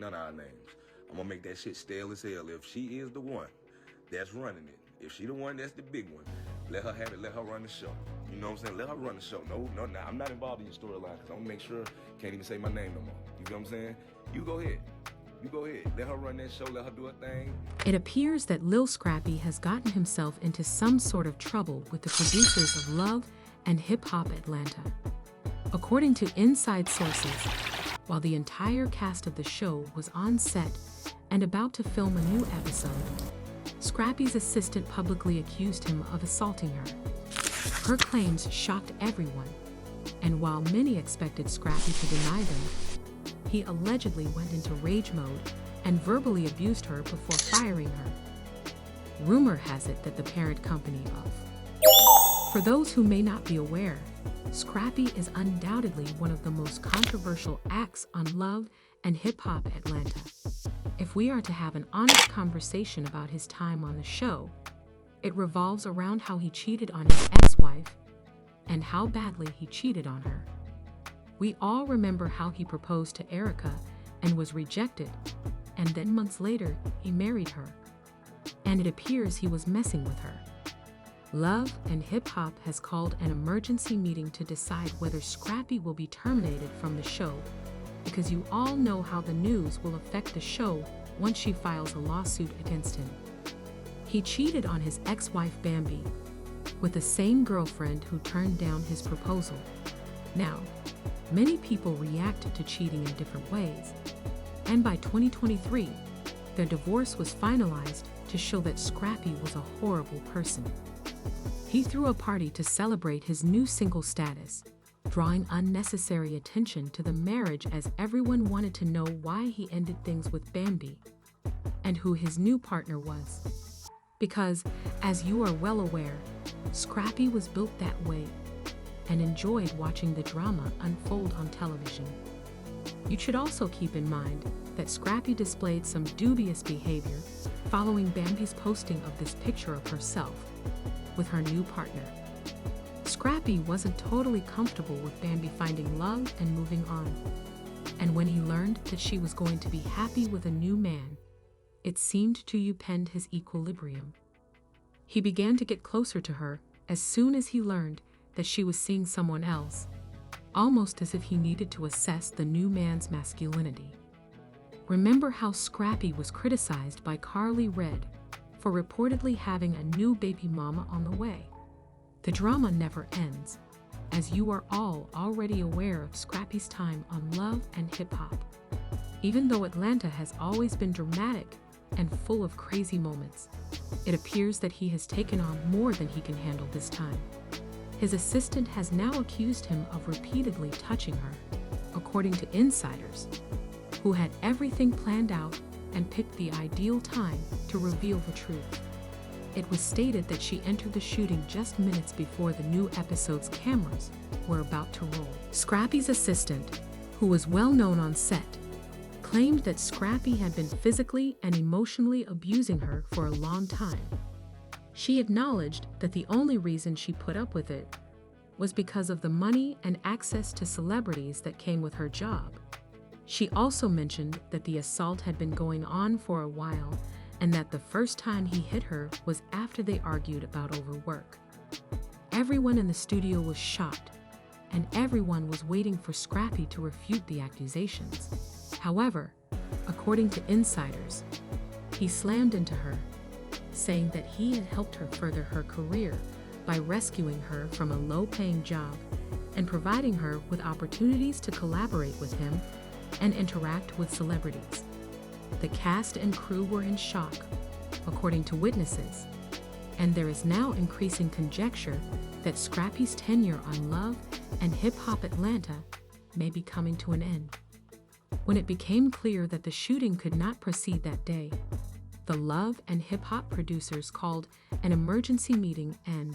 none of our names. I'm gonna make that shit stale as hell. If she is the one that's running it, if she the one that's the big one, let her have it, let her run the show. You know what I'm saying? Let her run the show. No, I'm not involved in your storyline because I'm gonna make sure can't even say my name no more. You know what I'm saying? You go ahead. You go ahead. Let her run that show, let her do her thing. It appears that Lil Scrappy has gotten himself into some sort of trouble with the producers of Love and Hip Hop Atlanta. According to inside sources, while the entire cast of the show was on set and about to film a new episode, Scrappy's assistant publicly accused him of assaulting her. Her claims shocked everyone, and while many expected Scrappy to deny them, he allegedly went into rage mode and verbally abused her before firing her. Rumor has it that the parent company of... For those who may not be aware, Scrappy is undoubtedly one of the most controversial acts on Love and Hip Hop Atlanta. If we are to have an honest conversation about his time on the show, it revolves around how he cheated on his ex-wife and how badly he cheated on her. We all remember how he proposed to Erica and was rejected, and then months later, he married her. And it appears he was messing with her. Love and Hip Hop has called an emergency meeting to decide whether Scrappy will be terminated from the show, because you all know how the news will affect the show once she files a lawsuit against him. He cheated on his ex-wife Bambi with the same girlfriend who turned down his proposal. Now, many people reacted to cheating in different ways, and by 2023, their divorce was finalized to show that Scrappy was a horrible person. He threw a party to celebrate his new single status, drawing unnecessary attention to the marriage as everyone wanted to know why he ended things with Bambi and who his new partner was. Because, as you are well aware, Scrappy was built that way and enjoyed watching the drama unfold on television. You should also keep in mind that Scrappy displayed some dubious behavior following Bambi's posting of this picture of herself with her new partner. Scrappy wasn't totally comfortable with Bambi finding love and moving on. And when he learned that she was going to be happy with a new man, it seemed to upend his equilibrium. He began to get closer to her as soon as he learned that she was seeing someone else, almost as if he needed to assess the new man's masculinity. Remember how Scrappy was criticized by Carly Red for reportedly having a new baby mama on the way? The drama never ends, as you are all already aware of Scrappy's time on Love and Hip Hop. Even though Atlanta has always been dramatic and full of crazy moments, it appears that he has taken on more than he can handle this time. His assistant has now accused him of repeatedly touching her, according to insiders, who had everything planned out and picked the ideal time to reveal the truth. It was stated that she entered the shooting just minutes before the new episode's cameras were about to roll. Scrappy's assistant, who was well known on set, claimed that Scrappy had been physically and emotionally abusing her for a long time. She acknowledged that the only reason she put up with it was because of the money and access to celebrities that came with her job. She also mentioned that the assault had been going on for a while and that the first time he hit her was after they argued about overwork. Everyone in the studio was shocked, and everyone was waiting for Scrappy to refute the accusations. However, according to insiders, he slammed into her, saying that he had helped her further her career by rescuing her from a low-paying job and providing her with opportunities to collaborate with him and interact with celebrities. The cast and crew were in shock, according to witnesses, and there is now increasing conjecture that Scrappy's tenure on Love and Hip Hop Atlanta may be coming to an end. When it became clear that the shooting could not proceed that day, the Love and Hip Hop producers called an emergency meeting and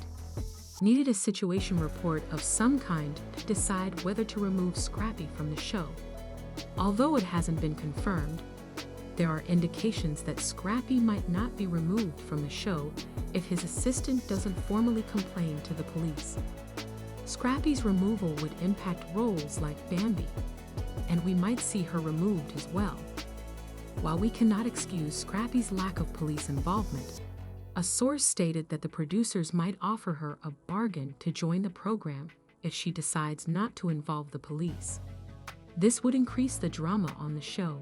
needed a situation report of some kind to decide whether to remove Scrappy from the show. Although it hasn't been confirmed, there are indications that Scrappy might not be removed from the show if his assistant doesn't formally complain to the police. Scrappy's removal would impact roles like Bambi, and we might see her removed as well. While we cannot excuse Scrappy's lack of police involvement, a source stated that the producers might offer her a bargain to join the program if she decides not to involve the police. This would increase the drama on the show.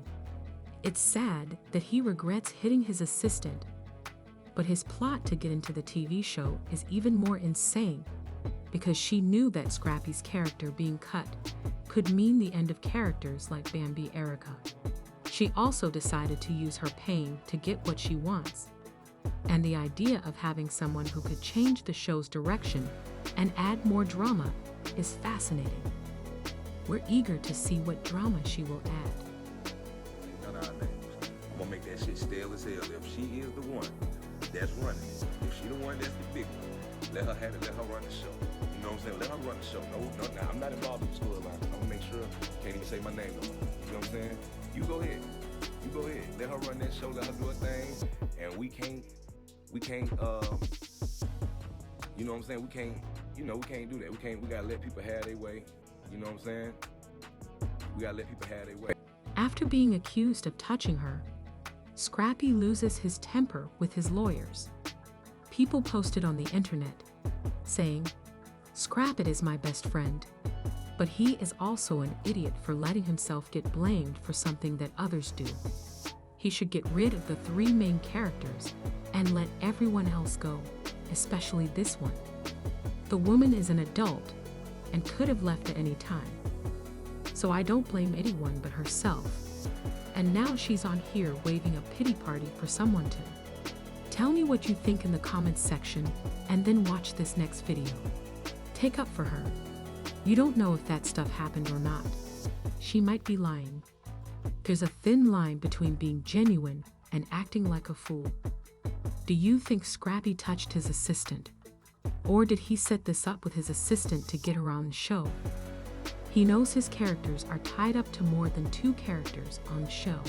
It's sad that he regrets hitting his assistant, but his plot to get into the TV show is even more insane because she knew that Scrappy's character being cut could mean the end of characters like Bambi Erica. She also decided to use her pain to get what she wants. And the idea of having someone who could change the show's direction and add more drama is fascinating. We're eager to see what drama she will add. None of our names. I'm gonna make that shit stale as hell. If she is the one that's running it, if she the one that's the big one, let her have it, let her run the show. You know what I'm saying? Let her run the show. No, nah, I'm not involved in the storyline. I'm gonna make sure, can't even say my name no more. You know what I'm saying? You go ahead. You go ahead. Let her run that show, let her do her thing. And we can't, you know what I'm saying? We can't do that. We gotta let people have their way. You know what I'm saying? We gotta let people have their way. After being accused of touching her, Scrappy loses his temper with his lawyers. People posted on the internet saying, "Scrappy is my best friend, but he is also an idiot for letting himself get blamed for something that others do. He should get rid of the 3 main characters and let everyone else go, especially this one. The woman is an adult and could have left at any time. So I don't blame anyone but herself. And now she's on here waving a pity party for someone to." Tell me what you think in the comments section and then watch this next video. Take up for her. You don't know if that stuff happened or not. She might be lying. There's a thin line between being genuine and acting like a fool. Do you think Scrappy touched his assistant? Or did he set this up with his assistant to get her on the show? He knows his characters are tied up to more than 2 characters on the show.